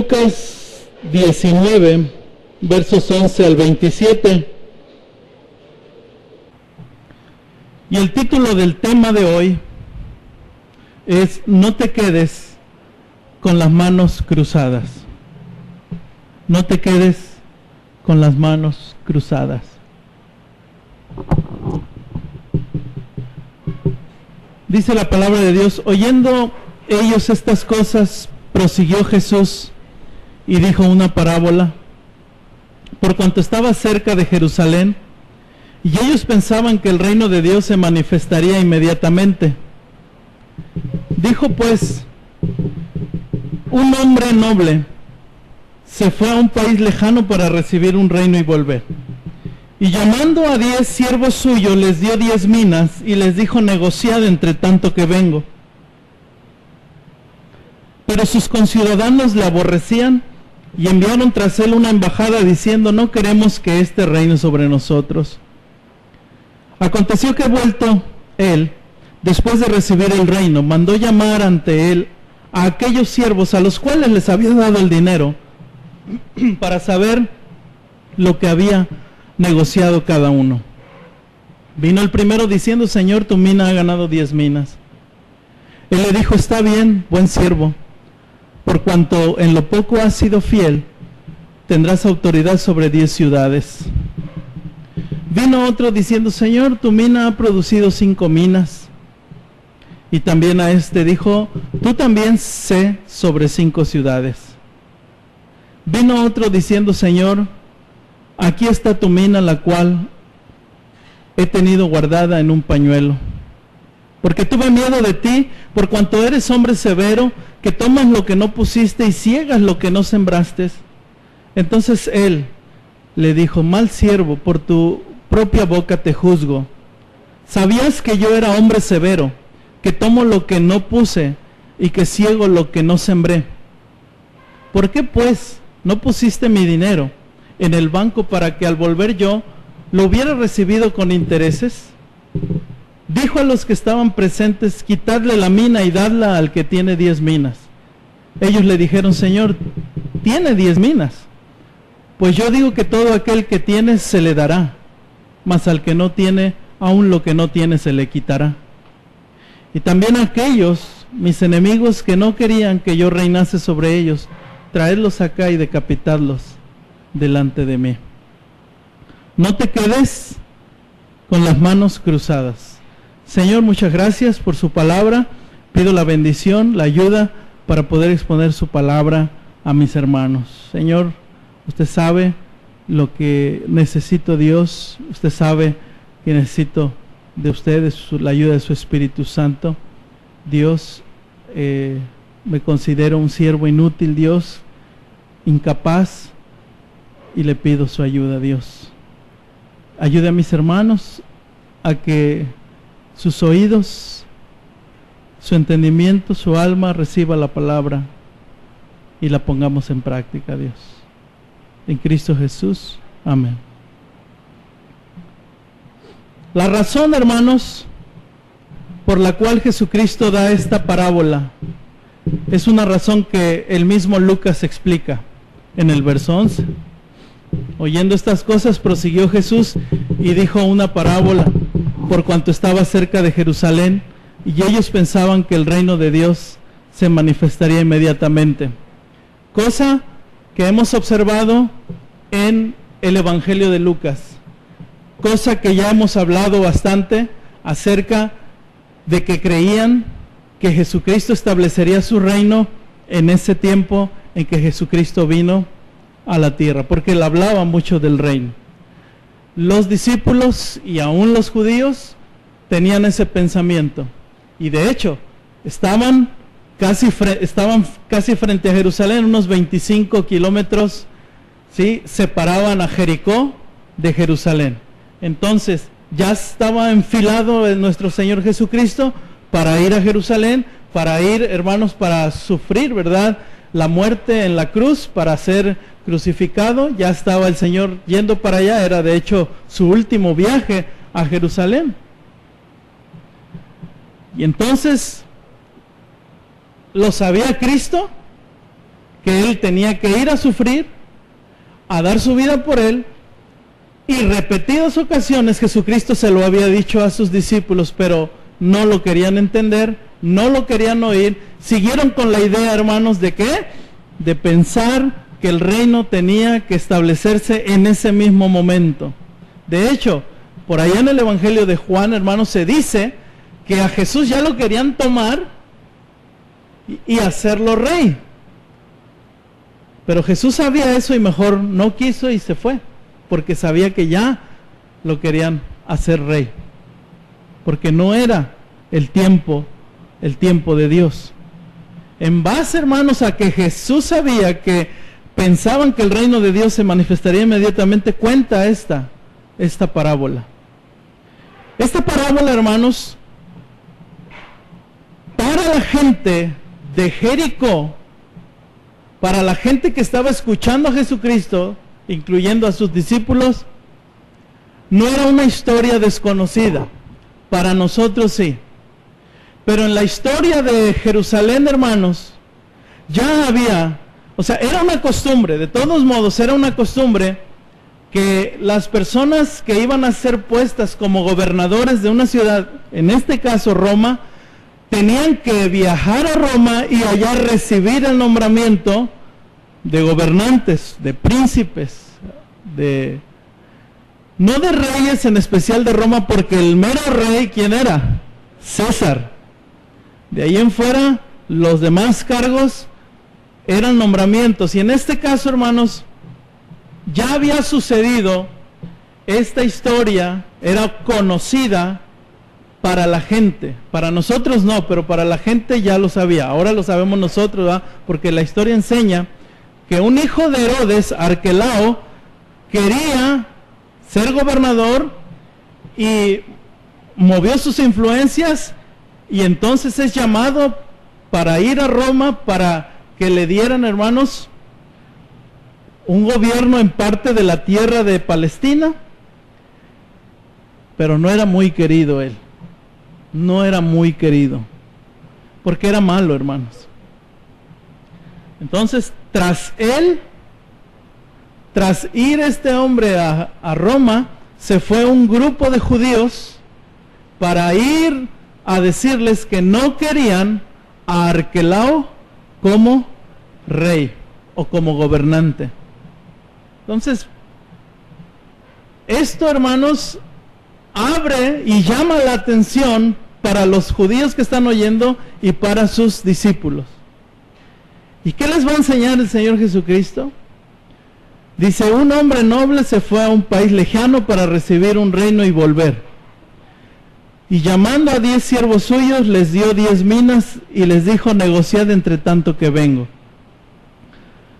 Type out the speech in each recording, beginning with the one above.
Lucas 19, versos 11 al 27. Y el título del tema de hoy es: no te quedes con las manos cruzadas. No te quedes con las manos cruzadas. Dice la palabra de Dios: oyendo ellos estas cosas, prosiguió Jesús y dijo una parábola, por cuanto estaba cerca de Jerusalén, y ellos pensaban que el reino de Dios se manifestaría inmediatamente. Dijo pues: un hombre noble se fue a un país lejano para recibir un reino y volver. Y llamando a 10 siervos suyos, les dio 10 minas y les dijo: negociad entre tanto que vengo. Pero sus conciudadanos le aborrecían y enviaron tras él una embajada diciendo: no queremos que este reine sobre nosotros. Aconteció que vuelto él, después de recibir el reino, mandó llamar ante él a aquellos siervos a los cuales les había dado el dinero, para saber lo que había negociado cada uno. Vino el primero diciendo: Señor, tu mina ha ganado 10 minas. Él le dijo: está bien, buen siervo, por cuanto en lo poco has sido fiel, tendrás autoridad sobre 10 ciudades. Vino otro diciendo: Señor, tu mina ha producido 5 minas. Y también a este dijo: tú también sé sobre 5 ciudades. Vino otro diciendo: Señor, aquí está tu mina, la cual he tenido guardada en un pañuelo, porque tuve miedo de ti, por cuanto eres hombre severo, que tomas lo que no pusiste y ciegas lo que no sembraste. Entonces él le dijo: mal siervo, por tu propia boca te juzgo. ¿Sabías que yo era hombre severo, que tomo lo que no puse y que ciego lo que no sembré? ¿Por qué pues no pusiste mi dinero en el banco para que al volver yo lo hubiera recibido con intereses? Dijo a los que estaban presentes: quitadle la mina y dadla al que tiene 10 minas. Ellos le dijeron: Señor, tiene 10 minas. Pues yo digo que todo aquel que tiene se le dará, mas al que no tiene, aún lo que no tiene se le quitará. Y también a aquellos, mis enemigos, que no querían que yo reinase sobre ellos, traedlos acá y decapitadlos delante de mí. No te quedes con las manos cruzadas. Señor, muchas gracias por su palabra. Pido la bendición, la ayuda para poder exponer su palabra a mis hermanos. Señor, usted sabe lo que necesito, Dios. Usted sabe que necesito de ustedes, la ayuda de su Espíritu Santo. Dios, me considero un siervo inútil, Dios, incapaz, y le pido su ayuda, Dios. Ayude a mis hermanos a que sus oídos, su entendimiento, su alma reciba la palabra y la pongamos en práctica, Dios. En Cristo Jesús, amén. La razón, hermanos, por la cual Jesucristo da esta parábola es una razón que el mismo Lucas explica en el verso 11. Oyendo estas cosas, prosiguió Jesús y dijo una parábola, por cuanto estaba cerca de Jerusalén, y ellos pensaban que el reino de Dios se manifestaría inmediatamente. Cosa que hemos observado en el Evangelio de Lucas. Cosa que ya hemos hablado bastante acerca de que creían que Jesucristo establecería su reino en ese tiempo en que Jesucristo vino a la tierra, porque él hablaba mucho del reino. Los discípulos y aún los judíos tenían ese pensamiento, y de hecho estaban casi frente a Jerusalén, unos 25 kilómetros, ¿sí?, separaban a Jericó de Jerusalén. Entonces ya estaba enfilado nuestro Señor Jesucristo para ir a Jerusalén, para ir, hermanos, para sufrir, ¿verdad?, la muerte en la cruz, para ser crucificado. Ya estaba el Señor yendo para allá, era de hecho su último viaje a Jerusalén. Y entonces, ¿lo sabía Cristo? que Él tenía que ir a sufrir, a dar su vida por Él, y repetidas ocasiones Jesucristo se lo había dicho a sus discípulos, pero no lo querían entender, no lo querían oír, siguieron con la idea, hermanos, ¿de qué? De pensar que el reino tenía que establecerse en ese mismo momento. De hecho, por allá en el Evangelio de Juan, hermanos, se dice que a Jesús ya lo querían tomar y hacerlo rey. Pero Jesús sabía eso y mejor no quiso y se fue, porque sabía que ya lo querían hacer rey, porque no era el tiempo de Dios. En base, hermanos, a que Jesús sabía que pensaban que el reino de Dios se manifestaría inmediatamente, cuenta esta parábola. Esta parábola, hermanos, para la gente de Jericó, para la gente que estaba escuchando a Jesucristo, incluyendo a sus discípulos, no era una historia desconocida. Para nosotros sí. Pero en la historia de Jerusalén, hermanos, ya había, era una costumbre, de todos modos, era una costumbre que las personas que iban a ser puestas como gobernadores de una ciudad, en este caso Roma, tenían que viajar a Roma y allá recibir el nombramiento de gobernantes, de príncipes, no de reyes en especial de Roma, porque el mero rey, ¿quién era? César. De ahí en fuera, los demás cargos eran nombramientos. Y en este caso, hermanos, ya había sucedido, esta historia era conocida para la gente. Para nosotros no, pero para la gente ya lo sabía. Ahora lo sabemos nosotros, ¿verdad? Porque la historia enseña que un hijo de Herodes, Arquelao, quería ser gobernador y movió sus influencias, y entonces es llamado para ir a Roma para que le dieran, hermanos, un gobierno en parte de la tierra de Palestina. Pero no era muy querido él, no era muy querido, porque era malo, hermanos. Entonces, tras ir este hombre a Roma, se fue un grupo de judíos para ir a decirles que no querían a Arquelao como rey o como gobernante. Entonces, esto, hermanos, abre y llama la atención para los judíos que están oyendo y para sus discípulos. ¿Y qué les va a enseñar el Señor Jesucristo? Dice, un hombre noble se fue a un país lejano para recibir un reino y volver. Y llamando a 10 siervos suyos, les dio 10 minas y les dijo, negociad entre tanto que vengo.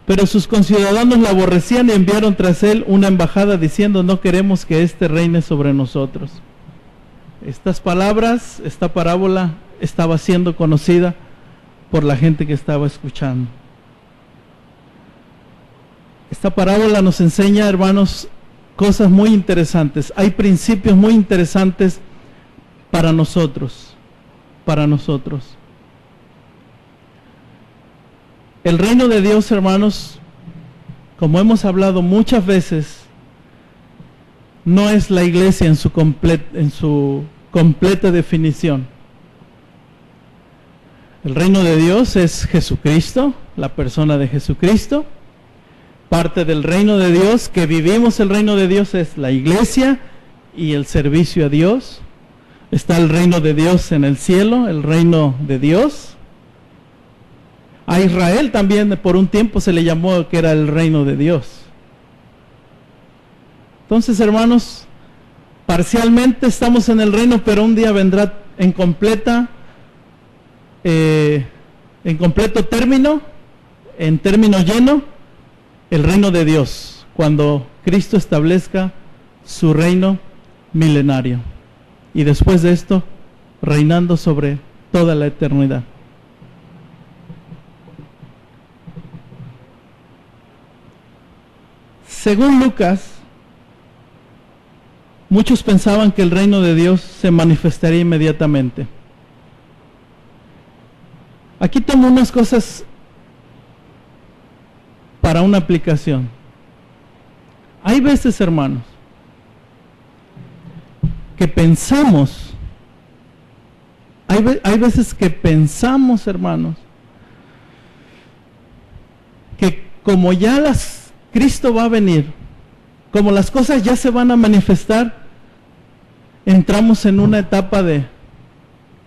Pero sus conciudadanos la aborrecían y enviaron tras él una embajada diciendo, no queremos que éste reine sobre nosotros. Estas palabras, esta parábola estaba siendo conocida por la gente que estaba escuchando. Esta parábola nos enseña, hermanos, cosas muy interesantes. Hay principios muy interesantes para nosotros. El reino de Dios, hermanos, como hemos hablado muchas veces, no es la iglesia en su completa definición. El reino de Dios es Jesucristo, la persona de Jesucristo. Parte del reino de Dios, que vivimos el reino de Dios, es la iglesia y el servicio a Dios. Está el reino de Dios en el cielo, el reino de Dios. A Israel también por un tiempo se le llamó que era el reino de Dios. Entonces, hermanos, parcialmente estamos en el reino, pero un día vendrá en completo término, en término lleno, el reino de Dios, cuando Cristo establezca su reino milenario. Y después de esto, reinando sobre toda la eternidad. Según Lucas, muchos pensaban que el reino de Dios se manifestaría inmediatamente. Aquí tomo unas cosas una aplicación. Hay veces, hermanos, que pensamos, hay veces que pensamos, hermanos, que como ya Cristo va a venir, como las cosas ya se van a manifestar, entramos en una etapa de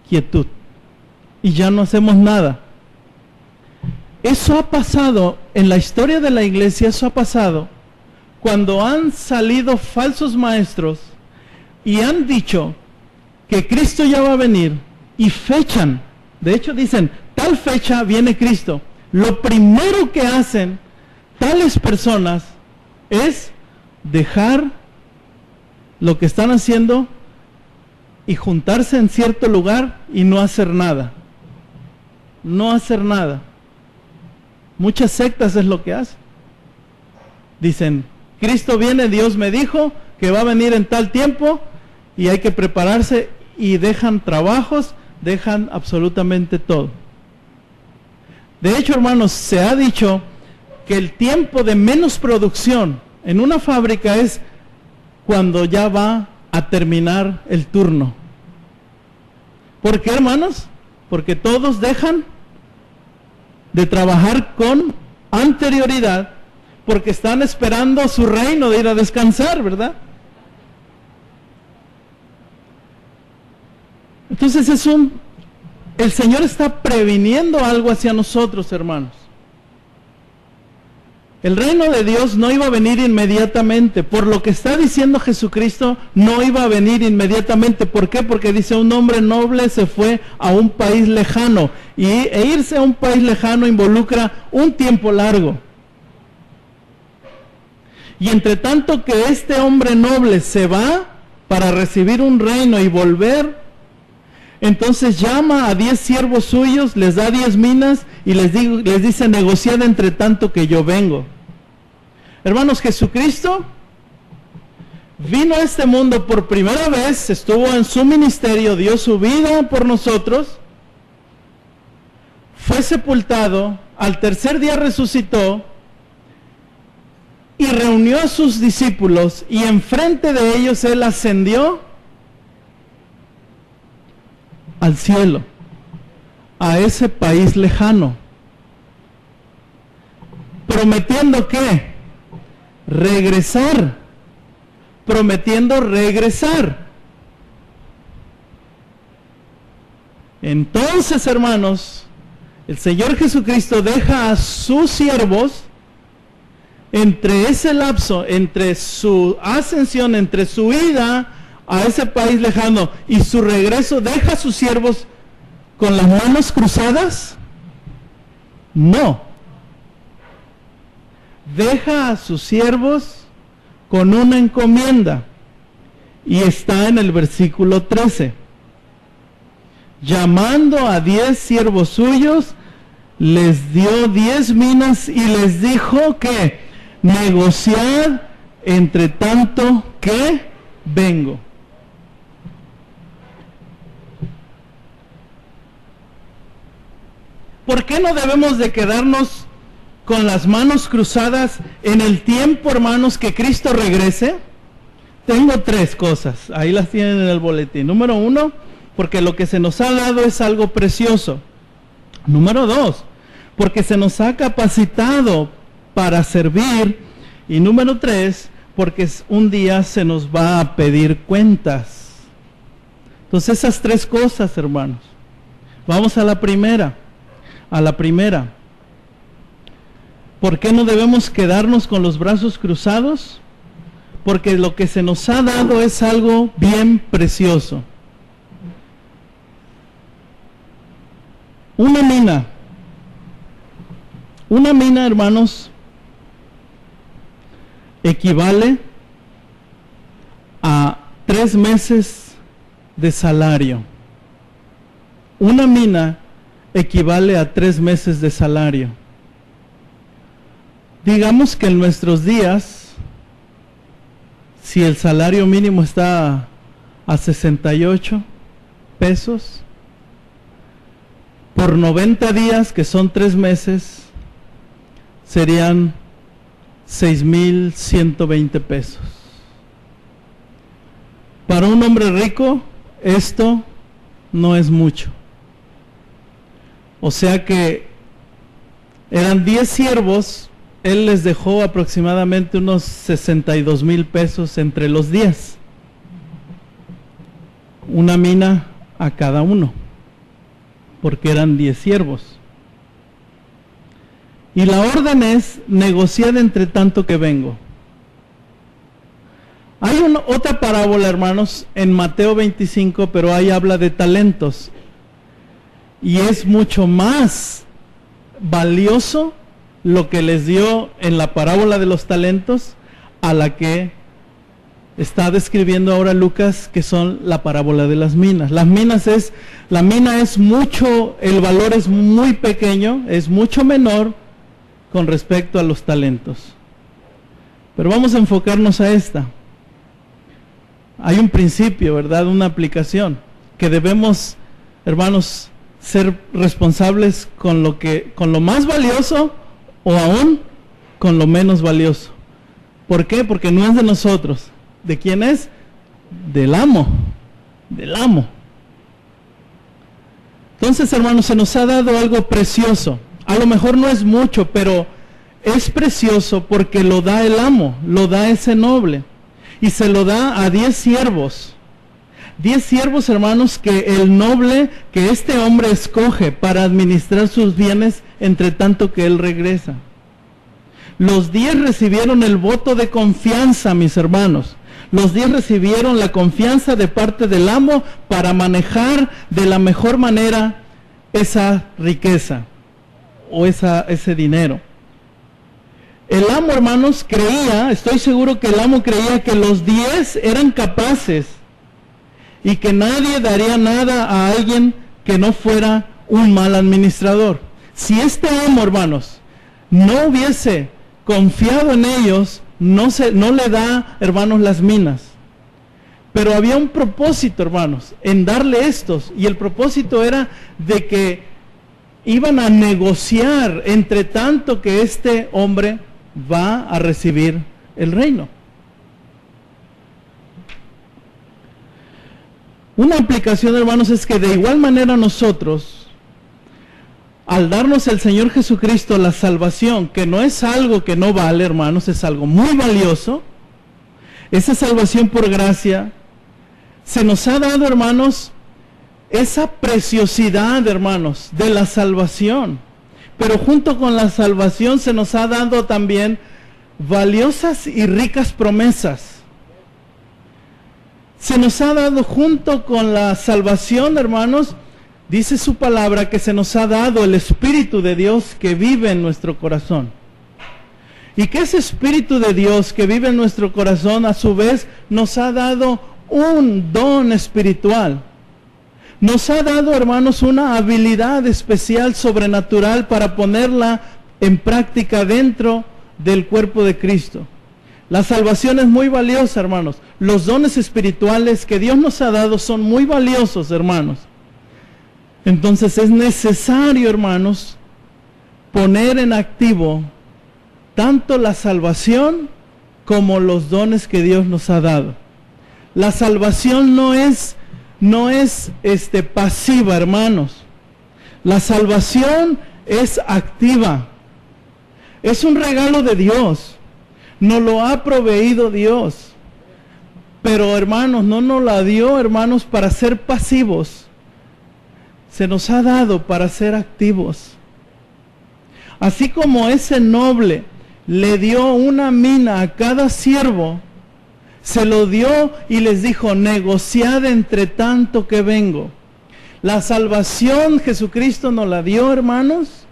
quietud y ya no hacemos nada. Eso ha pasado en la historia de la iglesia, eso ha pasado cuando han salido falsos maestros y han dicho que Cristo ya va a venir y fechan. De hecho dicen, tal fecha viene Cristo. Lo primero que hacen tales personas es dejar lo que están haciendo y juntarse en cierto lugar y no hacer nada. No hacer nada. Muchas sectas es lo que hacen. Dicen, Cristo viene, Dios me dijo que va a venir en tal tiempo y hay que prepararse, y dejan trabajos, dejan absolutamente todo. De hecho, hermanos, se ha dicho que el tiempo de menos producción en una fábrica es cuando ya va a terminar el turno. ¿Por qué, hermanos? Porque todos dejan de trabajar con anterioridad porque están esperando su reino de ir a descansar, ¿verdad? Entonces el Señor está previniendo algo hacia nosotros, hermanos. El reino de Dios no iba a venir inmediatamente. Por lo que está diciendo Jesucristo, no iba a venir inmediatamente. ¿Por qué? Porque dice, un hombre noble se fue a un país lejano. E irse a un país lejano involucra un tiempo largo. Y entre tanto que este hombre noble se va para recibir un reino y volver, entonces llama a 10 siervos suyos, les da 10 minas y les dice, negociad entre tanto que yo vengo. Hermanos, Jesucristo vino a este mundo por primera vez, estuvo en su ministerio, dio su vida por nosotros, fue sepultado, al tercer día resucitó y reunió a sus discípulos, y enfrente de ellos él ascendió al cielo, a ese país lejano, prometiendo ¿qué? Regresar, prometiendo regresar. Entonces, hermanos, el Señor Jesucristo deja a sus siervos entre ese lapso, entre su ascensión, entre su ida a ese país lejano y su regreso, deja a sus siervos con las manos cruzadas. No. Deja a sus siervos con una encomienda. Y está en el versículo 13. Llamando a 10 siervos suyos, les dio 10 minas y les dijo que negociad entre tanto que vengo. ¿Por qué no debemos de quedarnos con las manos cruzadas en el tiempo, hermanos, que Cristo regrese? Tengo 3 cosas, ahí las tienen en el boletín. Número 1, porque lo que se nos ha dado es algo precioso. Número 2, porque se nos ha capacitado para servir. Y número 3, porque un día se nos va a pedir cuentas. Entonces esas 3 cosas, hermanos. Vamos a la primera. ¿Por qué no debemos quedarnos con los brazos cruzados? Porque lo que se nos ha dado es algo bien precioso. Una mina, hermanos, equivale a 3 meses de salario. Una mina equivale a 3 meses de salario. Digamos que en nuestros días, si el salario mínimo está a 68 pesos, por 90 días, que son 3 meses, serían 6,120 pesos. Para un hombre rico, esto no es mucho. O sea que eran 10 siervos, él les dejó aproximadamente unos 62,000 pesos entre los 10. Una mina a cada uno, porque eran 10 siervos. Y la orden es: negociad entre tanto que vengo. Hay otra parábola, hermanos, en Mateo 25, pero ahí habla de talentos. Y es mucho más valioso lo que les dio en la parábola de los talentos a la que está describiendo ahora Lucas, que son la parábola de las minas. La mina es mucho, el valor es muy pequeño, es mucho menor con respecto a los talentos. Pero vamos a enfocarnos a esta. Hay un principio, ¿verdad? Una aplicación que debemos, hermanos, ser responsables con lo más valioso o aún con lo menos valioso. ¿Por qué? Porque no es de nosotros. ¿De quién es? Del amo. Del amo. Entonces, hermanos, se nos ha dado algo precioso. A lo mejor no es mucho, pero es precioso porque lo da el amo, lo da ese noble. Y se lo da a 10 siervos. 10 siervos, hermanos, que el noble, que este hombre escoge para administrar sus bienes entre tanto que él regresa. Los 10 recibieron el voto de confianza, mis hermanos. Los 10 recibieron la confianza de parte del amo para manejar de la mejor manera esa riqueza o ese dinero. El amo, hermanos, creía, estoy seguro que el amo creía que los 10 eran capaces y que nadie daría nada a alguien que no fuera un mal administrador. Si este amo, hermanos, no hubiese confiado en ellos, no le da, hermanos, las minas. Pero había un propósito, hermanos, en darle estos, y el propósito era de que iban a negociar entre tanto que este hombre va a recibir el reino. Una aplicación, hermanos, es que de igual manera nosotros, al darnos el Señor Jesucristo la salvación, que no es algo que no vale, hermanos, es algo muy valioso, esa salvación por gracia, se nos ha dado, hermanos, esa preciosidad, hermanos, de la salvación. Pero junto con la salvación se nos ha dado también valiosas y ricas promesas. Se nos ha dado junto con la salvación, hermanos, dice su palabra que se nos ha dado el Espíritu de Dios que vive en nuestro corazón. Y que ese Espíritu de Dios que vive en nuestro corazón, a su vez, nos ha dado un don espiritual. Nos ha dado, hermanos, una habilidad especial, sobrenatural, para ponerla en práctica dentro del cuerpo de Cristo. La salvación es muy valiosa, hermanos. Los dones espirituales que Dios nos ha dado son muy valiosos, hermanos. Entonces es necesario, hermanos, poner en activo tanto la salvación como los dones que Dios nos ha dado. La salvación no es pasiva, hermanos. La salvación es activa. Es un regalo de Dios. Nos lo ha proveído Dios. Pero, hermanos, no nos la dio, hermanos, para ser pasivos. Se nos ha dado para ser activos. Así como ese noble le dio una mina a cada siervo, se lo dio y les dijo: negociad entre tanto que vengo. La salvación Jesucristo nos la dio, hermanos.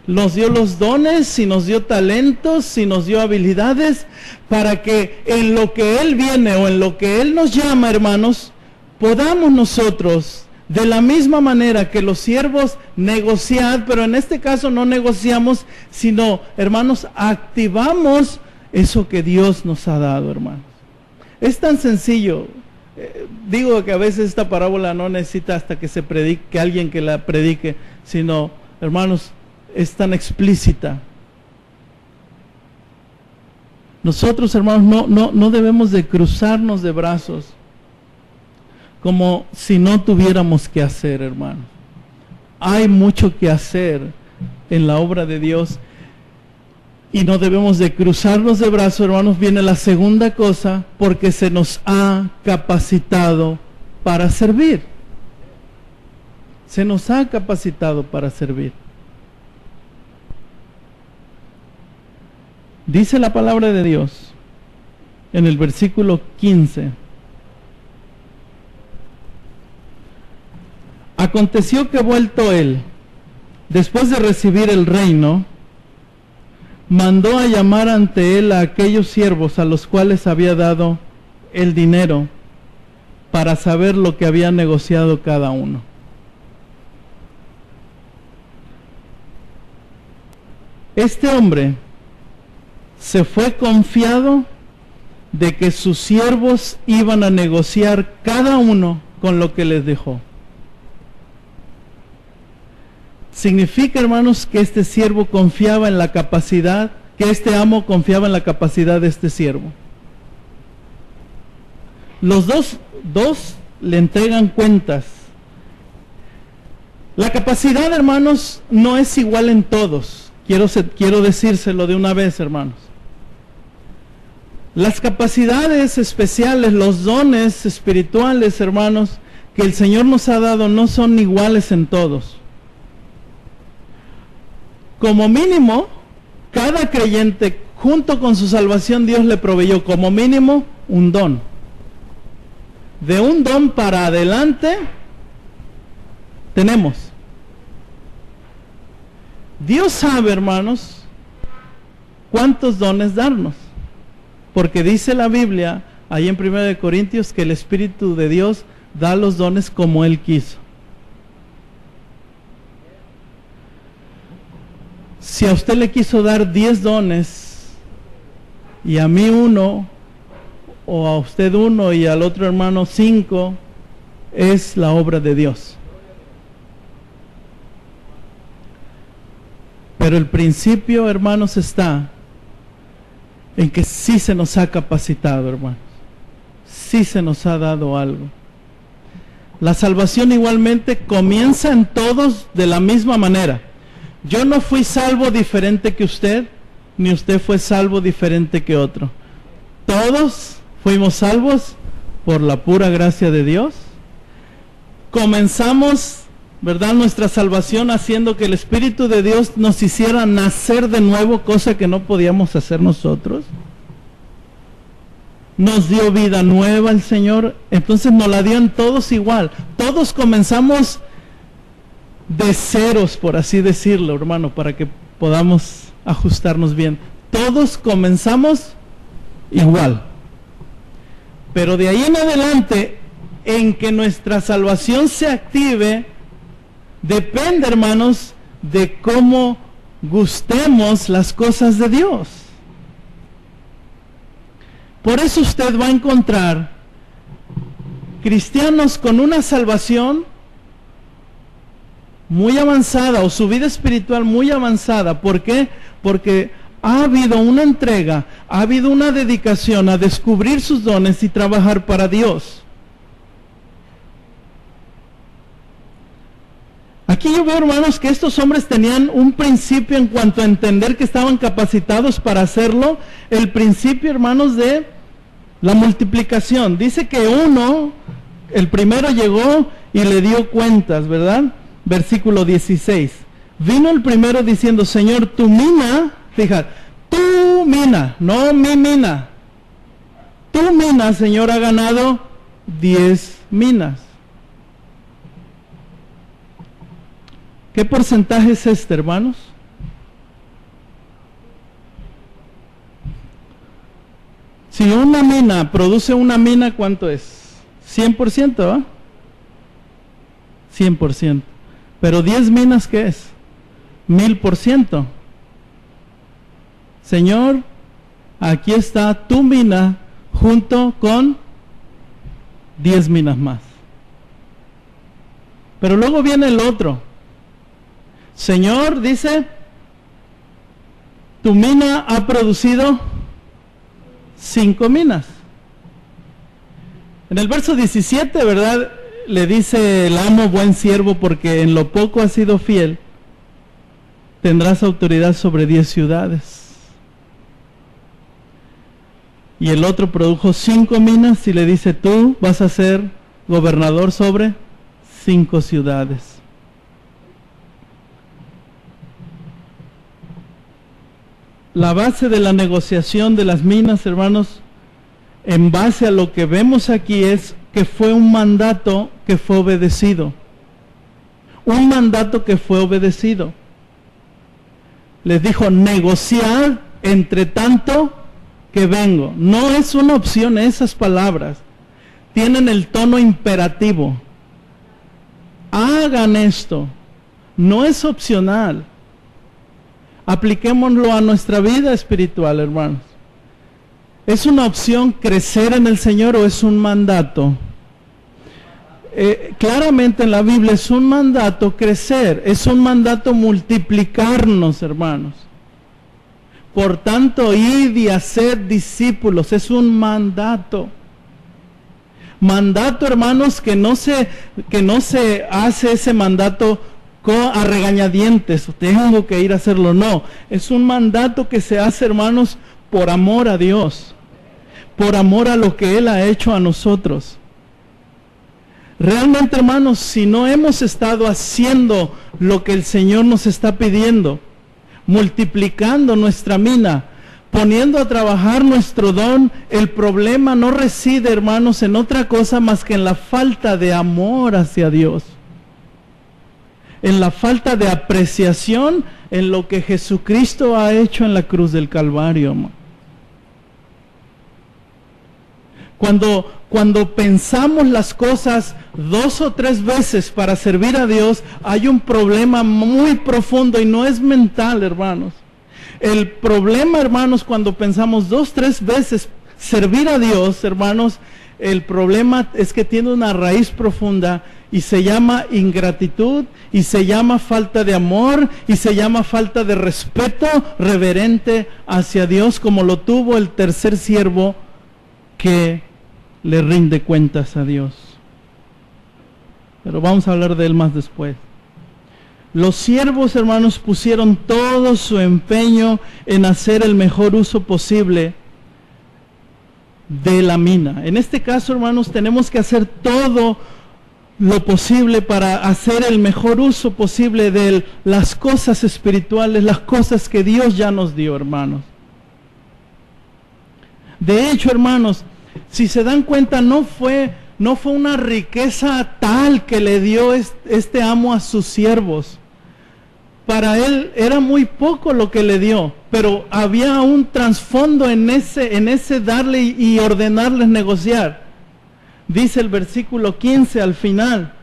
Nos dio los dones y nos dio talentos y nos dio habilidades para que en lo que Él viene o en lo que Él nos llama, hermanos, podamos nosotros, de la misma manera que los siervos, negociar, pero en este caso no negociamos, sino, hermanos, activamos eso que Dios nos ha dado, hermanos. Es tan sencillo. Digo que a veces esta parábola no necesita hasta que se predique, que alguien que la predique, sino, hermanos, es tan explícita. Nosotros, hermanos, no debemos de cruzarnos de brazos como si no tuviéramos que hacer, hermanos. Hay mucho que hacer en la obra de Dios y no debemos de cruzarnos de brazos, hermanos. Viene la segunda cosa, porque se nos ha capacitado para servir. Se nos ha capacitado para servir. Dice la palabra de Dios en el versículo 15. Aconteció que vuelto él, después de recibir el reino, mandó a llamar ante él a aquellos siervos a los cuales había dado el dinero para saber lo que había negociado cada uno. Este hombre se fue confiado de que sus siervos iban a negociar cada uno con lo que les dejó. Significa, hermanos, que este siervo confiaba en la capacidad, que este amo confiaba en la capacidad de este siervo. Los dos le entregan cuentas. La capacidad, hermanos, no es igual en todos. Quiero decírselo de una vez, hermanos. Las capacidades especiales, los dones espirituales, hermanos, que el Señor nos ha dado no son iguales en todos. Como mínimo, cada creyente, junto con su salvación, Dios le proveyó como mínimo un don. De un don para adelante, tenemos. Dios sabe, hermanos, cuántos dones darnos. Porque dice la Biblia, ahí en 1 Corintios, que el Espíritu de Dios da los dones como Él quiso. Si a usted le quiso dar 10 dones, y a mí 1, o a usted 1 y al otro hermano 5, es la obra de Dios. Pero el principio, hermanos, está en que sí se nos ha capacitado, hermanos. Sí se nos ha dado algo. La salvación igualmente comienza en todos de la misma manera. Yo no fui salvo diferente que usted, ni usted fue salvo diferente que otro. Todos fuimos salvos por la pura gracia de Dios. Comenzamos, ¿verdad?, nuestra salvación haciendo que el Espíritu de Dios nos hiciera nacer de nuevo, cosa que no podíamos hacer nosotros. Nos dio vida nueva el Señor, entonces nos la dio en todos igual. Todos comenzamos de ceros, por así decirlo, hermano, para que podamos ajustarnos bien. Todos comenzamos igual. Pero de ahí en adelante, en que nuestra salvación se active, depende, hermanos, de cómo gustemos las cosas de Dios. Por eso usted va a encontrar cristianos con una salvación muy avanzada, o su vida espiritual muy avanzada. ¿Por qué? Porque ha habido una entrega, ha habido una dedicación a descubrir sus dones y trabajar para Dios. Aquí yo veo, hermanos, que estos hombres tenían un principio en cuanto a entender que estaban capacitados para hacerlo. El principio, hermanos, de la multiplicación. Dice que el primero llegó y le dio cuentas, ¿verdad? Versículo 16. Vino el primero diciendo: Señor, tu mina, fíjate, tu mina, no mi mina. Tu mina, Señor, ha ganado 10 minas. ¿Qué porcentaje es este, hermanos? Si una mina produce una mina, ¿cuánto es? 100%, ¿va? 100%. Pero 10 minas, ¿qué es? 1000%. Señor, aquí está tu mina junto con 10 minas más. Pero luego viene el otro. Señor, dice, tu mina ha producido 5 minas. En el verso 17, ¿verdad? Le dice el amo, buen siervo, porque en lo poco has sido fiel, tendrás autoridad sobre 10 ciudades. Y el otro produjo 5 minas y le dice, tú vas a ser gobernador sobre 5 ciudades. La base de la negociación de las minas, hermanos, en base a lo que vemos aquí, es que fue un mandato que fue obedecido. Un mandato que fue obedecido. Les dijo, negociar entre tanto que vengo. No es una opción, esas palabras tienen el tono imperativo. Hagan esto. No es opcional. Apliquémoslo a nuestra vida espiritual, hermanos. ¿Es una opción crecer en el Señor o es un mandato? Claramente en la Biblia es un mandato crecer, es un mandato multiplicarnos, hermanos. Por tanto, id y haced discípulos, es un mandato. Mandato, hermanos, que no se hace ese mandato a regañadientes, tengo que ir a hacerlo, no. Es un mandato que se hace, hermanos, por amor a Dios, por amor a lo que Él ha hecho a nosotros. Realmente, hermanos, si no hemos estado haciendo lo que el Señor nos está pidiendo, multiplicando nuestra mina, poniendo a trabajar nuestro don, el problema no reside, hermanos, en otra cosa más que en la falta de amor hacia Dios, en la falta de apreciación en lo que Jesucristo ha hecho en la cruz del Calvario, hermano. Cuando pensamos las cosas 2 o 3 veces para servir a Dios, hay un problema muy profundo y no es mental, hermanos. El problema, hermanos, cuando pensamos 2 o 3 veces servir a Dios, hermanos, el problema es que tiene una raíz profunda y se llama ingratitud, y se llama falta de amor, y se llama falta de respeto reverente hacia Dios, como lo tuvo el tercer siervo que le rinde cuentas a Dios. Pero vamos a hablar de él más después. Los siervos, hermanos, pusieron todo su empeño en hacer el mejor uso posible de la mina. En este caso, hermanos, tenemos que hacer todo lo posible para hacer el mejor uso posible de las cosas espirituales, las cosas que Dios ya nos dio, hermanos. De hecho, hermanos, si se dan cuenta, no fue una riqueza tal que le dio este amo a sus siervos. Para él era muy poco lo que le dio, pero había un trasfondo en ese darle y ordenarles negociar. Dice el versículo 15 al final,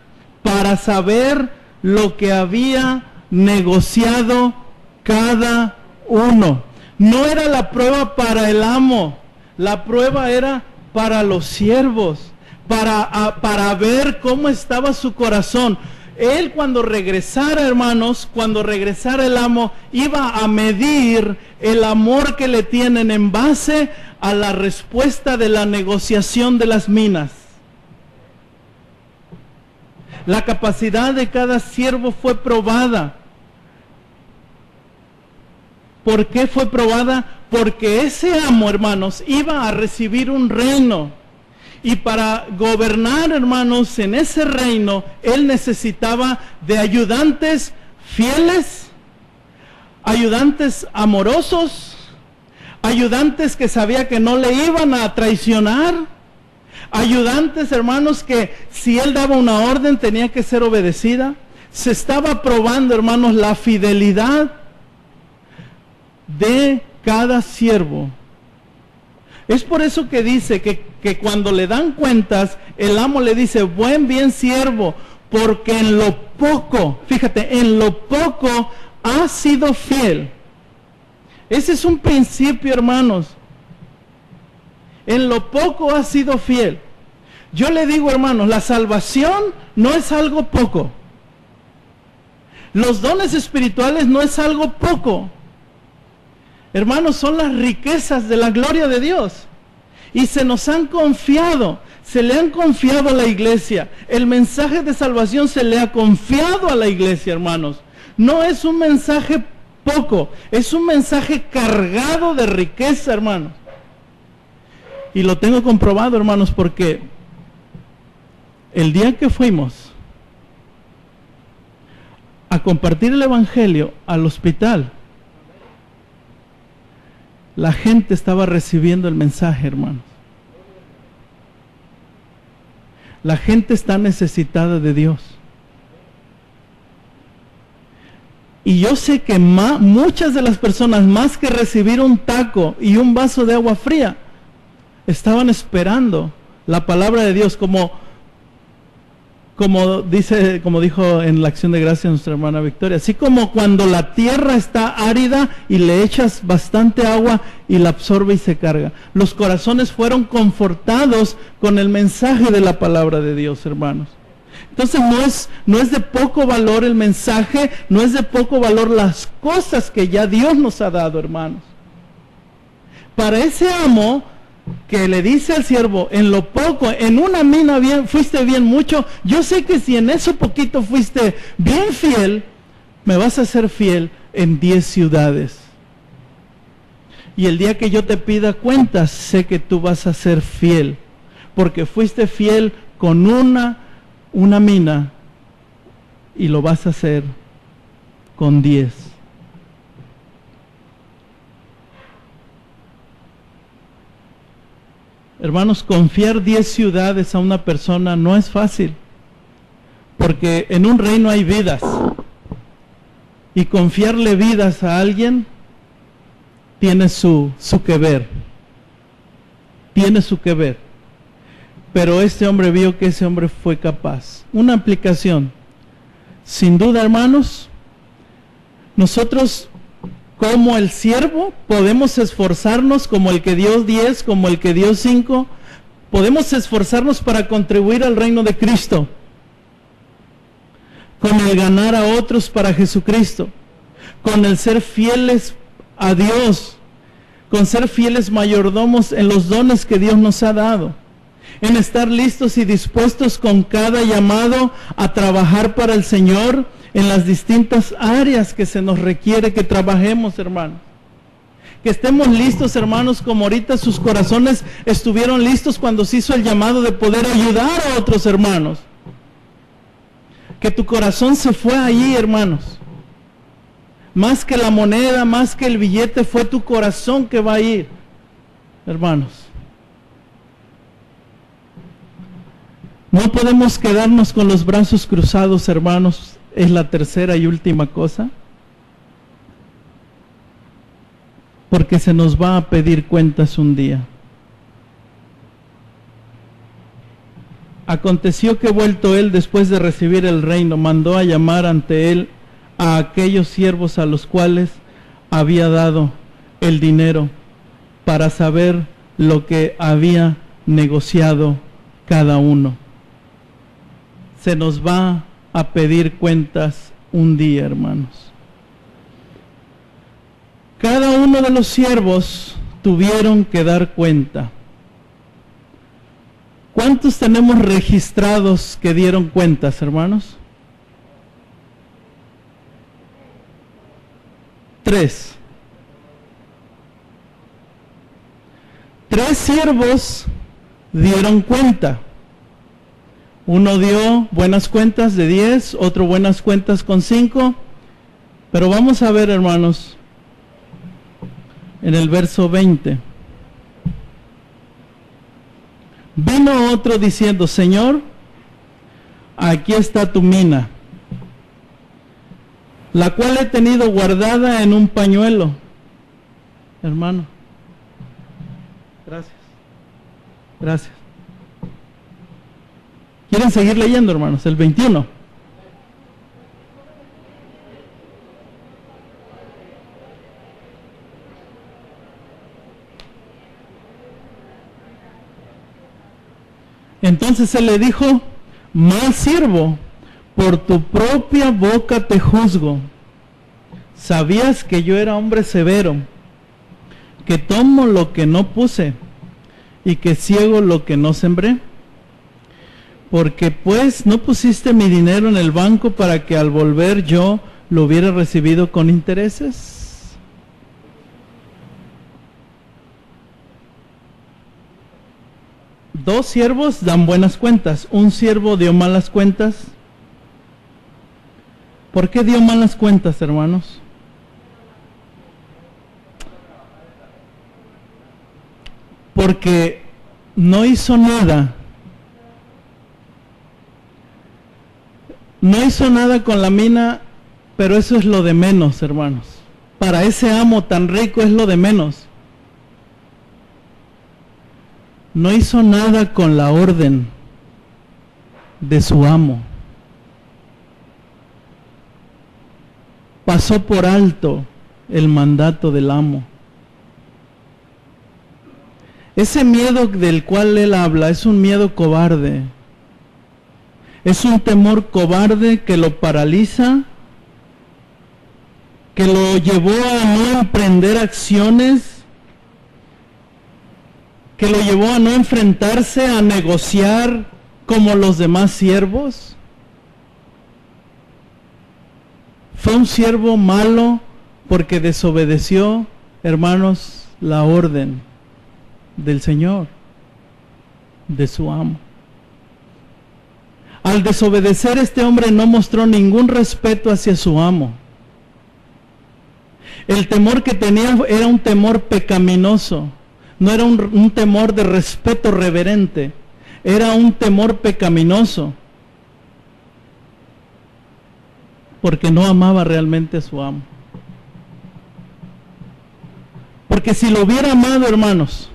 para saber lo que había negociado cada uno. No era la prueba para el amo, la prueba era para los siervos, para ver cómo estaba su corazón. Él, cuando regresara, hermanos, cuando regresara el amo, iba a medir el amor que le tienen en base a la respuesta de la negociación de las minas. La capacidad de cada siervo fue probada. ¿Por qué fue probada? Porque ese amo, hermanos, iba a recibir un reino. Y para gobernar, hermanos, en ese reino, él necesitaba de ayudantes fieles, ayudantes amorosos, ayudantes que sabía que no le iban a traicionar, ayudantes, hermanos, que si él daba una orden tenía que ser obedecida. Se estaba probando, hermanos, la fidelidad de cada siervo. Es por eso que dice que cuando le dan cuentas, el amo le dice, bien siervo, porque en lo poco, fíjate, en lo poco has sido fiel. Ese es un principio, hermanos. En lo poco has sido fiel. Yo le digo, hermanos, la salvación no es algo poco. Los dones espirituales no es algo poco. Hermanos, son las riquezas de la gloria de Dios. Y se nos han confiado, se le han confiado a la iglesia. El mensaje de salvación se le ha confiado a la iglesia, hermanos. No es un mensaje poco, es un mensaje cargado de riqueza, hermanos. Y lo tengo comprobado, hermanos, porque el día que fuimos a compartir el evangelio al hospital, la gente estaba recibiendo el mensaje, hermanos. La gente está necesitada de Dios. Y yo sé que muchas de las personas, más que recibir un taco y un vaso de agua fría, estaban esperando la palabra de Dios, como dijo en la acción de gracias nuestra hermana Victoria. Así como cuando la tierra está árida y le echas bastante agua y la absorbe y se carga. Los corazones fueron confortados con el mensaje de la palabra de Dios, hermanos. Entonces no es de poco valor el mensaje, no es de poco valor las cosas que ya Dios nos ha dado, hermanos. Para ese amo que le dice al siervo, en lo poco, en una mina fuiste bien mucho, yo sé que si en eso poquito fuiste bien fiel, me vas a ser fiel en 10 ciudades. Y el día que yo te pida cuentas, sé que tú vas a ser fiel, porque fuiste fiel con una mina y lo vas a hacer con 10. Hermanos, confiar 10 ciudades a una persona no es fácil, porque en un reino hay vidas, y confiarle vidas a alguien tiene su que ver, pero este hombre vio que ese hombre fue capaz. Una aplicación, sin duda, hermanos, nosotros como el siervo podemos esforzarnos, como el que dio 10, como el que dio 5, podemos esforzarnos para contribuir al reino de Cristo, con el ganar a otros para Jesucristo, con el ser fieles a Dios, con ser fieles mayordomos en los dones que Dios nos ha dado, en estar listos y dispuestos con cada llamado a trabajar para el Señor en las distintas áreas que se nos requiere que trabajemos, hermanos. Que estemos listos, hermanos, como ahorita sus corazones estuvieron listos cuando se hizo el llamado de poder ayudar a otros hermanos. Que tu corazón se fue allí, hermanos. Más que la moneda, más que el billete, fue tu corazón que va a ir, hermanos. No podemos quedarnos con los brazos cruzados, hermanos. Es la tercera y última cosa, porque se nos va a pedir cuentas un día. Aconteció que vuelto él después de recibir el reino, mandó a llamar ante él a aquellos siervos a los cuales había dado el dinero, para saber lo que había negociado cada uno. Se nos va a pedir cuentas un día, hermanos. Cada uno de los siervos tuvieron que dar cuenta. ¿Cuántos tenemos registrados que dieron cuentas, hermanos? 3. 3 siervos dieron cuenta. Uno dio buenas cuentas de 10, otro buenas cuentas con 5. Pero vamos a ver, hermanos, en el verso 20. Vino otro diciendo, Señor, aquí está tu mina, la cual he tenido guardada en un pañuelo. Hermano, gracias. Gracias. ¿Quieren seguir leyendo, hermanos? El 21. Entonces él le dijo, mal siervo, por tu propia boca te juzgo. Sabías que yo era hombre severo, que tomo lo que no puse y que ciego lo que no sembré. Porque pues no pusiste mi dinero en el banco para que al volver yo lo hubiera recibido con intereses. Dos siervos dan buenas cuentas, un siervo dio malas cuentas. ¿Por qué dio malas cuentas, hermanos? Porque no hizo nada. No hizo nada con la mina, pero eso es lo de menos, hermanos. Para ese amo tan rico es lo de menos. No hizo nada con la orden de su amo. Pasó por alto el mandato del amo. Ese miedo del cual él habla es un miedo cobarde. Es un temor cobarde que lo paraliza, que lo llevó a no emprender acciones, que lo llevó a no enfrentarse, a negociar como los demás siervos. Fue un siervo malo porque desobedeció, hermanos, la orden del Señor, de su amo. Al desobedecer, este hombre no mostró ningún respeto hacia su amo. El temor que tenía era un temor pecaminoso, no era un temor de respeto reverente, era un temor pecaminoso, porque no amaba realmente a su amo. Porque si lo hubiera amado, hermanos,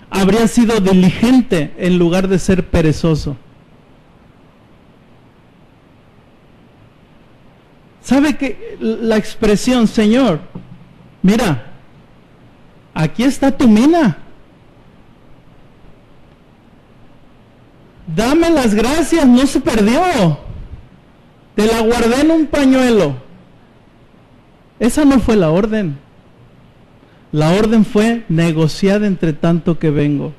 habría sido diligente en lugar de ser perezoso. ¿Sabe que la expresión, Señor, mira, aquí está tu mina, dame las gracias, no se perdió, te la guardé en un pañuelo? Esa no fue la orden. La orden fue negociada entre tanto que vengo.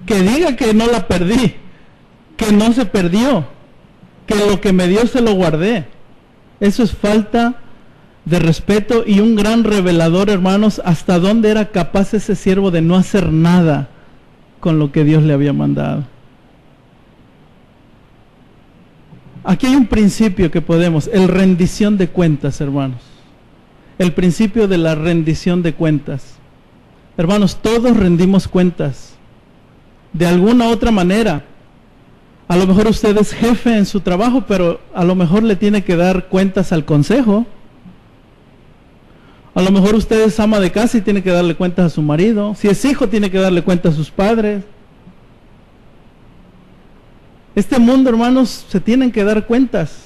Que diga que no la perdí, que no se perdió, que lo que me dio se lo guardé. Eso es falta de respeto y un gran revelador, hermanos, hasta dónde era capaz ese siervo de no hacer nada con lo que Dios le había mandado. Aquí hay un principio que podemos, el rendición de cuentas, hermanos. El principio de la rendición de cuentas. Hermanos, todos rendimos cuentas. De alguna otra manera. A lo mejor usted es jefe en su trabajo, pero a lo mejor le tiene que dar cuentas al consejo. A lo mejor usted es ama de casa y tiene que darle cuentas a su marido. Si es hijo, tiene que darle cuentas a sus padres. Este mundo, hermanos, se tienen que dar cuentas.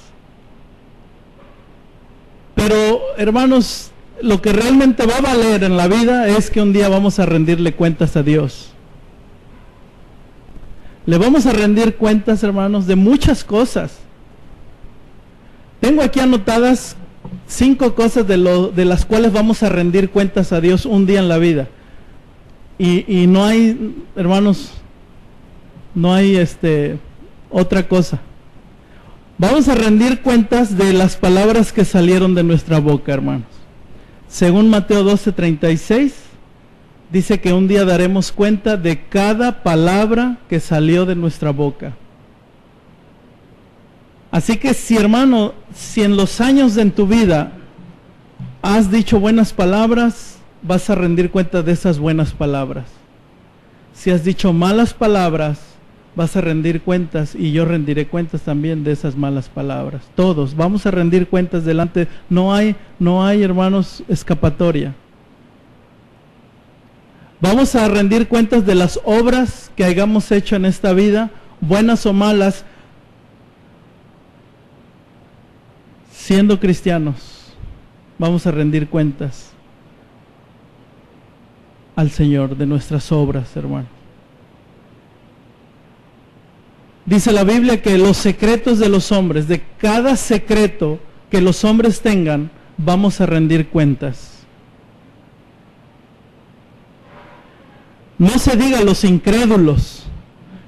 Pero, hermanos, lo que realmente va a valer en la vida es que un día vamos a rendirle cuentas a Dios. Le vamos a rendir cuentas, hermanos, de muchas cosas. Tengo aquí anotadas 5 cosas de las cuales vamos a rendir cuentas a Dios un día en la vida. Y no hay, hermanos, no hay otra cosa. Vamos a rendir cuentas de las palabras que salieron de nuestra boca, hermanos. Según Mateo 12:36, dice que un día daremos cuenta de cada palabra que salió de nuestra boca. Así que si, hermano, si en los años en tu vida has dicho buenas palabras, vas a rendir cuenta de esas buenas palabras. Si has dicho malas palabras, vas a rendir cuentas, y yo rendiré cuentas también de esas malas palabras. Todos vamos a rendir cuentas delante. No hay, hermanos, escapatoria. Vamos a rendir cuentas de las obras que hayamos hecho en esta vida, buenas o malas, siendo cristianos. Vamos a rendir cuentas al Señor de nuestras obras, hermano. Dice la Biblia que los secretos de los hombres, de cada secreto que los hombres tengan, vamos a rendir cuentas. No se diga los incrédulos.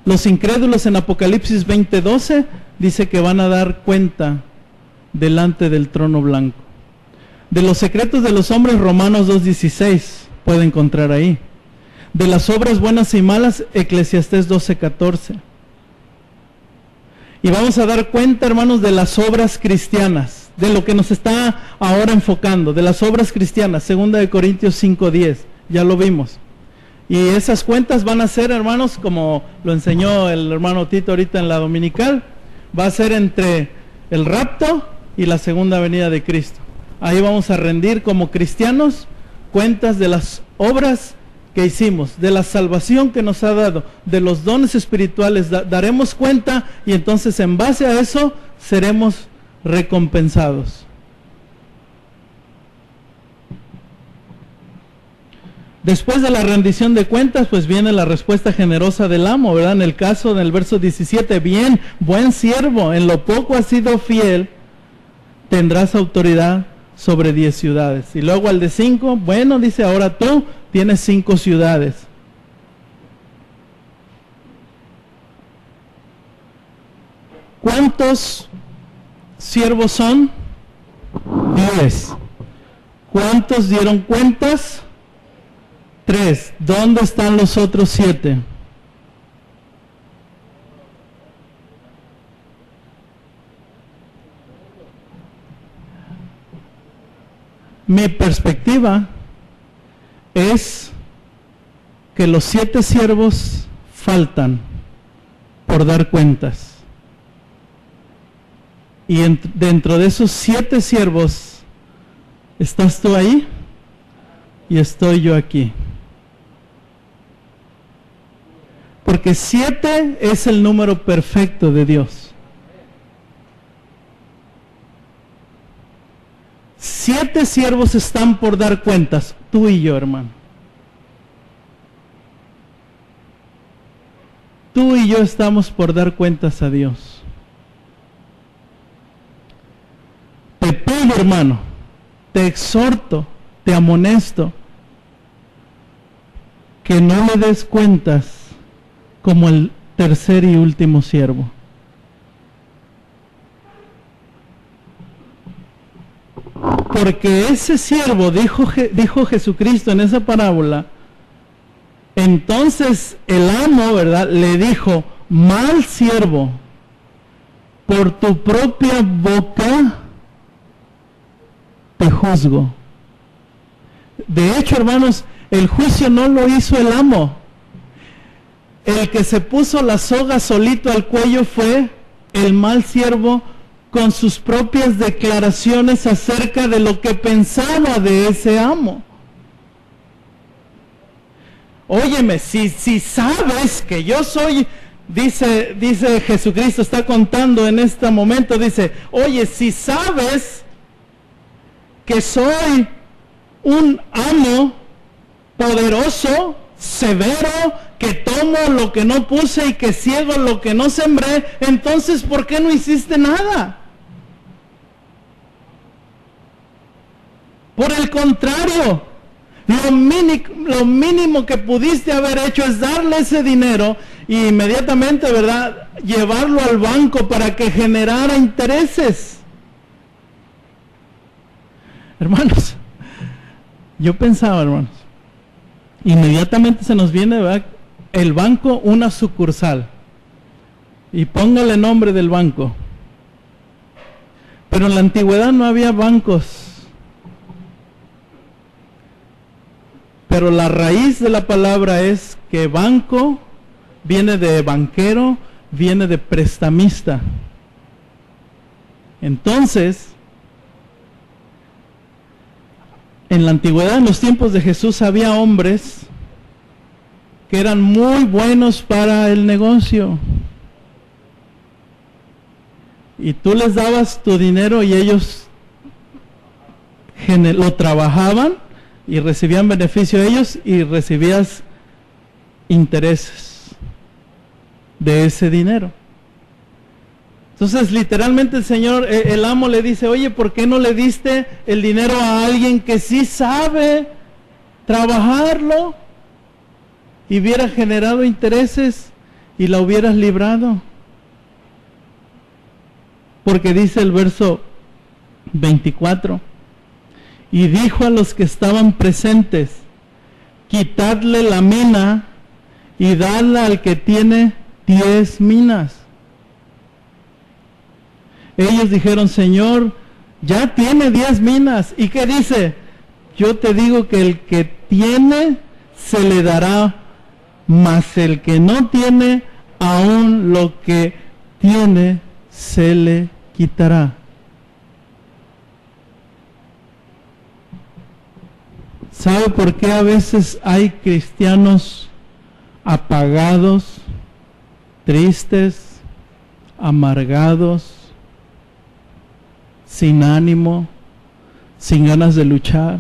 Los incrédulos en Apocalipsis 20:12 dice que van a dar cuenta delante del trono blanco. De los secretos de los hombres, Romanos 2:16 puede encontrar ahí. De las obras buenas y malas, Eclesiastés 12:14. Y vamos a dar cuenta, hermanos, de las obras cristianas, de lo que nos está ahora enfocando, de las obras cristianas, 2 Corintios 5:10, ya lo vimos. Y esas cuentas van a ser, hermanos, como lo enseñó el hermano Tito ahorita en la dominical, va a ser entre el rapto y la segunda venida de Cristo. Ahí vamos a rendir como cristianos cuentas de las obras que hicimos, de la salvación que nos ha dado, de los dones espirituales, daremos cuenta, y entonces en base a eso seremos recompensados. Después de la rendición de cuentas, pues viene la respuesta generosa del amo, ¿verdad? En el caso del verso 17, bien, buen siervo, en lo poco has sido fiel, tendrás autoridad sobre 10 ciudades. Y luego al de 5, bueno, dice, ahora tú tienes 5 ciudades. ¿Cuántos siervos son? 10. ¿Cuántos dieron cuentas? 3. ¿Dónde están los otros 7? Mi perspectiva es que los 7 siervos faltan por dar cuentas. Y dentro de esos 7 siervos, ¿estás tú ahí? Y estoy yo aquí. Porque 7 es el número perfecto de Dios. 7 siervos están por dar cuentas, tú y yo, hermano. Tú y yo estamos por dar cuentas a Dios. Te pido, hermano, te exhorto, te amonesto, que no le des cuentas como el tercer y último siervo. Porque ese siervo, dijo Jesucristo en esa parábola, entonces el amo, ¿verdad?, le dijo, mal siervo, por tu propia boca te juzgo. De hecho, hermanos, el juicio no lo hizo el amo. El que se puso la soga solito al cuello fue el mal siervo, con sus propias declaraciones acerca de lo que pensaba de ese amo. Óyeme, si sabes que yo soy, dice Jesucristo, está contando en este momento, dice, oye, si sabes que soy un amo poderoso, severo, que tomo lo que no puse y que ciego lo que no sembré, entonces ¿por qué no hiciste nada? Por el contrario, lo mínimo que pudiste haber hecho es darle ese dinero y inmediatamente, ¿verdad?, llevarlo al banco para que generara intereses. Hermanos, yo pensaba, hermanos, inmediatamente se nos viene, ¿verdad?, el banco, una sucursal, y póngale nombre del banco. Pero en la antigüedad no había bancos. Pero la raíz de la palabra es que banco viene de banquero, viene de prestamista. Entonces, en la antigüedad, en los tiempos de Jesús, había hombres que eran muy buenos para el negocio. Y tú les dabas tu dinero y ellos lo trabajaban y recibían beneficio ellos y recibías intereses de ese dinero. Entonces, literalmente el Señor, el amo le dice, oye, ¿por qué no le diste el dinero a alguien que sí sabe trabajarlo y hubiera generado intereses y la hubieras librado? Porque dice el verso 24, y dijo a los que estaban presentes, quitadle la mina y dadla al que tiene 10 minas. Ellos dijeron, Señor, ya tiene 10 minas. ¿Y qué dice? Yo te digo que el que tiene se le dará, mas el que no tiene, aún lo que tiene se le quitará. ¿Sabe por qué a veces hay cristianos apagados, tristes, amargados, sin ánimo, sin ganas de luchar?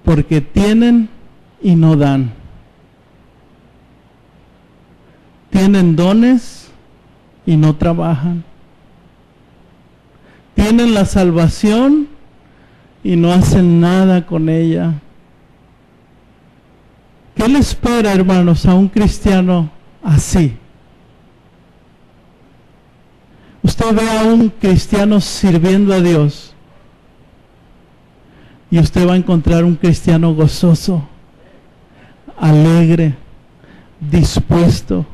Porque tienen y no dan. Tienen dones y no trabajan. Tienen la salvación y no hacen nada con ella. ¿Qué le espera, hermanos, a un cristiano así? Usted ve a un cristiano sirviendo a Dios y usted va a encontrar un cristiano gozoso, alegre, dispuesto.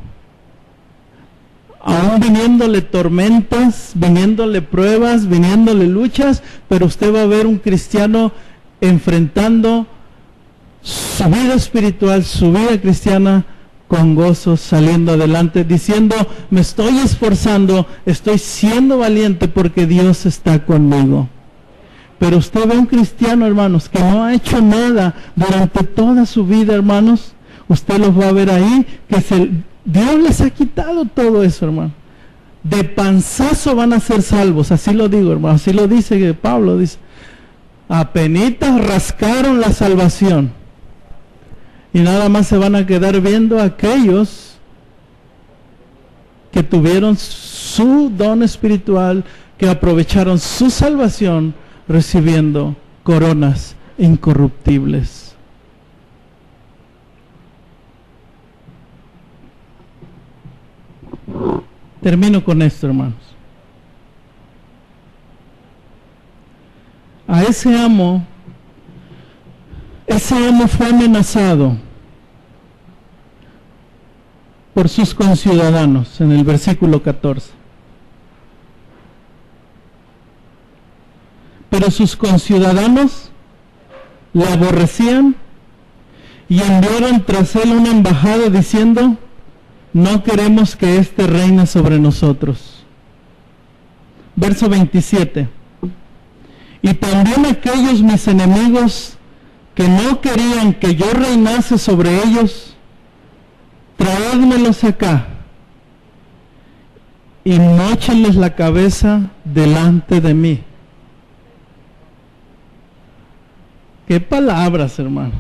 Aún viniéndole tormentas, viniéndole pruebas, viniéndole luchas, pero usted va a ver un cristiano enfrentando su vida espiritual, su vida cristiana, con gozo, saliendo adelante, diciendo, me estoy esforzando, estoy siendo valiente porque Dios está conmigo. Pero usted ve un cristiano, hermanos, que no ha hecho nada durante toda su vida, hermanos, usted los va a ver ahí, que Dios les ha quitado todo eso, hermano. De panzazo van a ser salvos, así lo digo, hermano, así lo dice Pablo, dice, apenitas rascaron la salvación. Y nada más se van a quedar viendo a aquellos que tuvieron su don espiritual, que aprovecharon su salvación recibiendo coronas incorruptibles. Termino con esto, hermanos. A ese amo fue amenazado por sus conciudadanos en el versículo 14. Pero sus conciudadanos le aborrecían y enviaron tras él una embajada diciendo, no queremos que éste reine sobre nosotros. Verso 27. Y también aquellos mis enemigos que no querían que yo reinase sobre ellos, traédmelos acá y móchenles la cabeza delante de mí. Qué palabras, hermano.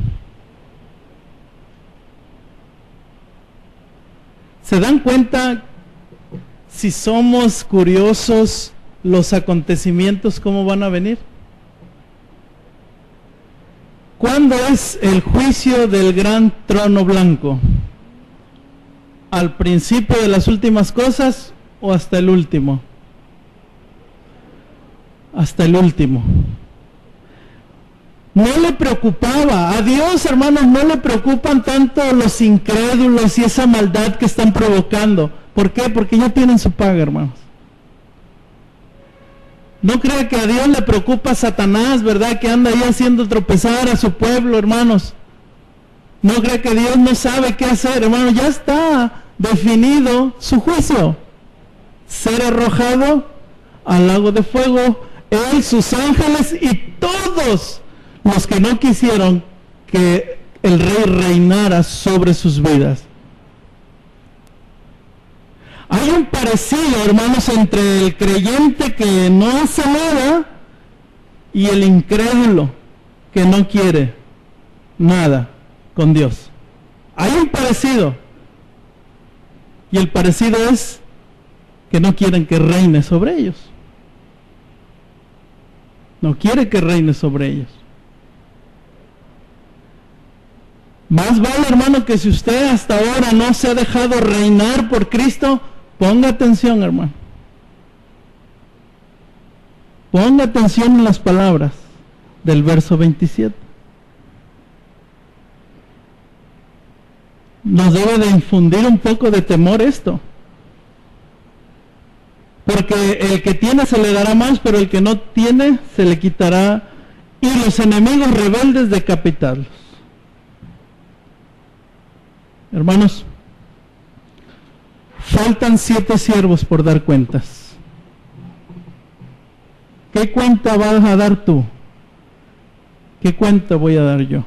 ¿Se dan cuenta, si somos curiosos, los acontecimientos cómo van a venir? ¿Cuándo es el juicio del gran trono blanco? ¿Al principio de las últimas cosas o hasta el último? Hasta el último. No le preocupaba, a Dios, hermanos, no le preocupan tanto los incrédulos y esa maldad que están provocando. ¿Por qué? Porque ya tienen su paga, hermanos. No crea que a Dios le preocupa Satanás, ¿verdad? Que anda ahí haciendo tropezar a su pueblo, hermanos. No crea que Dios no sabe qué hacer, hermanos. Ya está definido su juicio. Ser arrojado al lago de fuego, él, sus ángeles y todos los que no quisieron que el rey reinara sobre sus vidas. Hay un parecido, hermanos, entre el creyente que no hace nada y el incrédulo que no quiere nada con Dios. Hay un parecido. Y el parecido es que no quieren que reine sobre ellos. No quiere que reine sobre ellos. Más vale, hermano, que si usted hasta ahora no se ha dejado reinar por Cristo, ponga atención, hermano. Ponga atención en las palabras del verso 27. Nos debe de infundir un poco de temor esto. Porque el que tiene se le dará más, pero el que no tiene se le quitará, y los enemigos rebeldes decapitarlos. Hermanos, faltan 7 siervos por dar cuentas. ¿Qué cuenta vas a dar tú? ¿Qué cuenta voy a dar yo?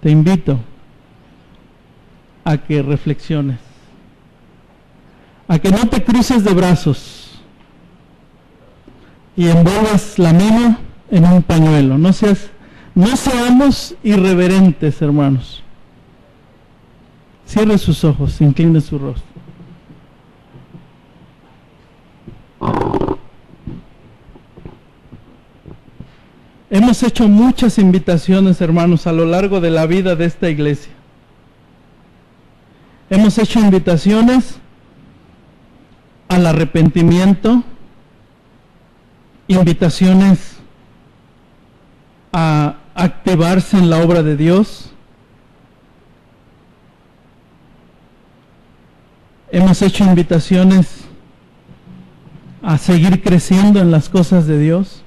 Te invito a que reflexiones, a que no te cruces de brazos y envuelvas la mano en un pañuelo. No seamos irreverentes, hermanos. Cierre sus ojos, incline su rostro. Hemos hecho muchas invitaciones, hermanos, a lo largo de la vida de esta iglesia. Hemos hecho invitaciones al arrepentimiento, invitaciones a activarse en la obra de Dios. Hemos hecho invitaciones a seguir creciendo en las cosas de Dios.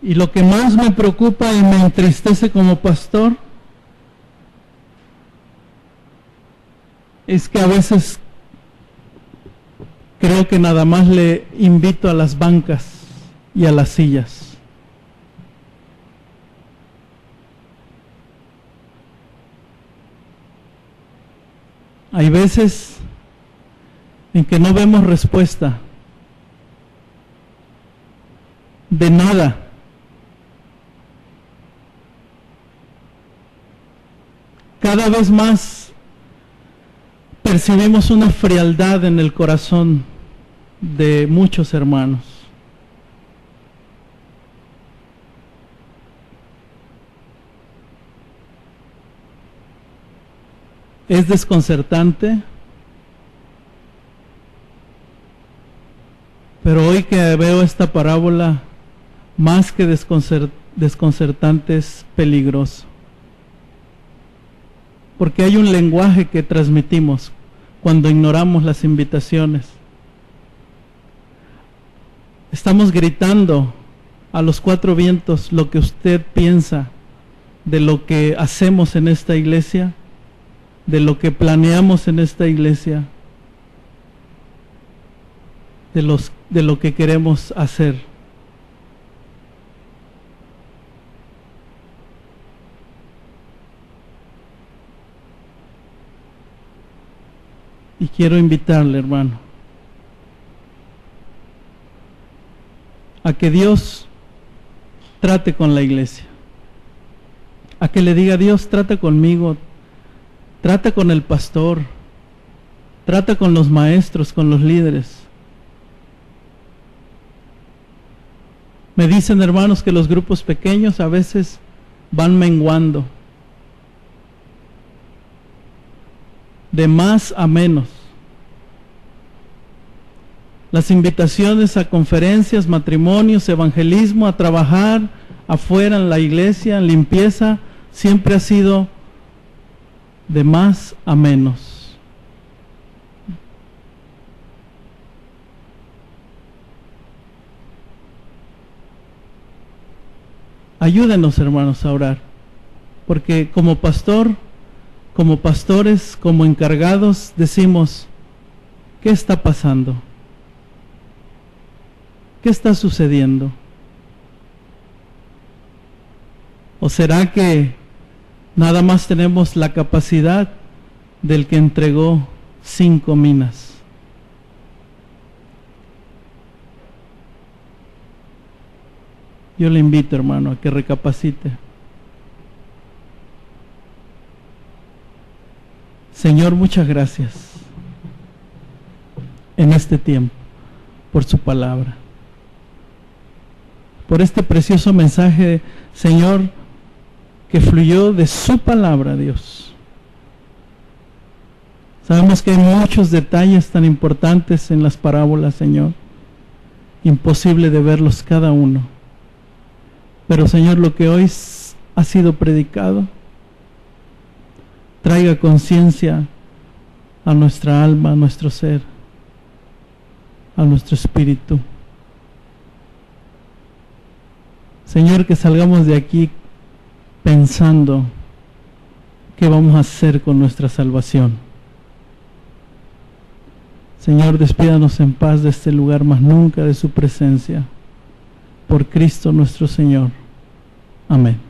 Y lo que más me preocupa y me entristece como pastor es que a veces creo que nada más le invito a las bancas y a las sillas. Hay veces en que no vemos respuesta de nada. Cada vez más percibimos una frialdad en el corazón de muchos hermanos. Es desconcertante, pero hoy que veo esta parábola, más que desconcertante, es peligroso. Porque hay un lenguaje que transmitimos cuando ignoramos las invitaciones. Estamos gritando a los 4 vientos lo que usted piensa de lo que hacemos en esta iglesia, de lo que planeamos en esta iglesia, de lo que queremos hacer. Y quiero invitarle, hermano, a que Dios trate con la iglesia, a que le diga: Dios, trata conmigo, trata con el pastor, trata con los maestros, con los líderes. Me dicen, hermanos, que los grupos pequeños a veces van menguando de más a menos. Las invitaciones a conferencias, matrimonios, evangelismo, a trabajar afuera en la iglesia, en limpieza, siempre ha sido de más a menos. Ayúdenos, hermanos, a orar, porque como pastor, como pastores, como encargados, decimos: ¿qué está pasando? ¿Qué está sucediendo? ¿O será que nada más tenemos la capacidad del que entregó 5 minas? Yo le invito, hermano, a que recapacite. Señor, muchas gracias en este tiempo por su palabra, por este precioso mensaje, Señor, que fluyó de su palabra, Dios. Sabemos que hay muchos detalles tan importantes en las parábolas, Señor, imposible de verlos cada uno. Pero, Señor, lo que hoy ha sido predicado, traiga conciencia a nuestra alma, a nuestro ser, a nuestro espíritu. Señor, que salgamos de aquí pensando qué vamos a hacer con nuestra salvación. Señor, despídanos en paz de este lugar, mas nunca de su presencia. Por Cristo nuestro Señor. Amén.